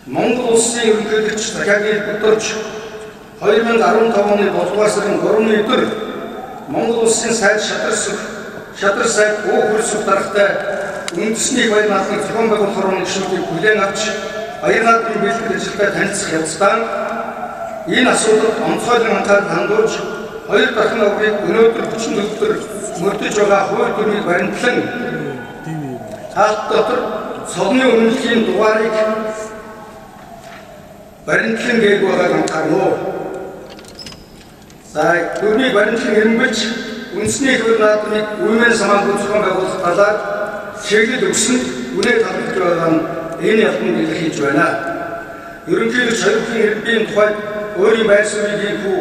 Монгол улсын ерөнхийлөгч Захиргааны Будорж 2015 оны 7-р сарын 3-ны өдөр Монгол улсын сайд шадар сайд Хөрсөв даргатай үндэсний баяр наадмын зохион байгуулах хорооны гишүүдийг хүлээн авч баяр наадмын бэлтгэл ажилдаа танилцах явцдаа энэ асуудалд онцгойлон анхаарал хандуулж хоёр дахин аврыг өнөөдөр 44-р мөрдөж байгаа хууль дүрмийг баримтлан хаалт дотор цолны үнэлгээний дугаарыг баримтлан гээл байгааг анхаарна. За дүрмийг баримтлан ирэмбэж үндэсний хууль наадмыг үймэн самаагүй зохион байгуулах талаар чиглэл өгсөнд үнэ талбарт байгаа нь энэ ялганд илэрхийлж байна. Ерөнхийлөгч хоёрын иргэдийн тухайд өөрийн байр суурийг ийхүү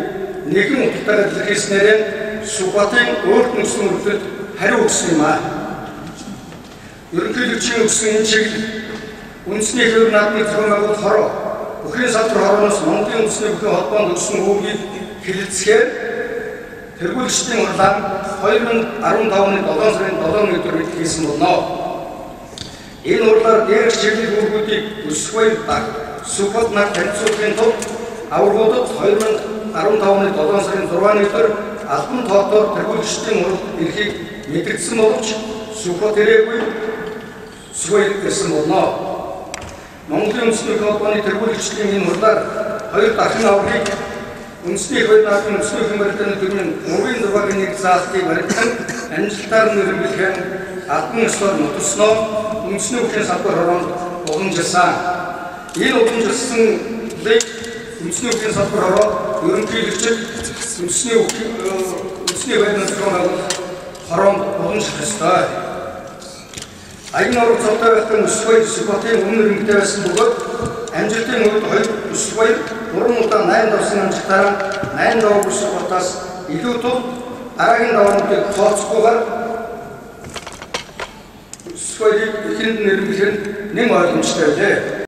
нэгэн утгатайгаар илэрхийлснээр Сүхбаатарын өөрт нөхсөн үйлдэлд хариу өгсөн юм аа. Ерөнхийлөгчийн өгсөн энэ чиглэл үндэсний хууль наадмыг зохион байгуулах хороо бүхэн салбар хорооноос Монголын үндэсний бүхэн холбоонд өгсөн үүргийг хэлэлцэхээр тэргүүлэгчдийн хурлаа 2015 оны 7 сарын 7-ны өдөр бэлтгэсэн болно. Энэ хурлаар дээрх чиглэл үүргүүдийг өсөх баяр Сүхбаат нар танилцуулахын тулд аваргуудад 2015 оны 7 сарын 6-ны өдөр албан тоотоор тэргүүлэгчдийн хурлд ирэхийг мэдэгдсэн боловч Сүхбаат ирээгүй сүгээр ирсэн болно. Монголын үндэсний холбооны тэргүүлэгчдийн энэ хурлаар хоёр дахин аврыг үндэсний хууль наадмын үндэсний баримтны дүрмийн 36-гийн 1 заалтыг баримтлан амжилтаар нэрвэлхэн албан ёсоор нутагсноо үндэсний бүхэн салбар хороонд уламжилсан. Энэ уламжилсан үндэсний бүхэн салбар хороо ерөнхийлөгчд үндэсний байрны зохион байгуулах хороонд уламжлах ёстой. Аян орог цогтой байхдаа өсөх баяр Сүхбаатарын өмнө ирмэгтэй байсан бөгөөд амжилтын үед хоёр өсөх баяр 3 удаа 8 давсан амжилтаараа 8 даваа Сүхбаатаас илүү тул дараагийн даваануудыг тооцохгүйгээр өсөх баярыг эхэнд нэрвэлэхэд нэм ойлгомжтой байлээ.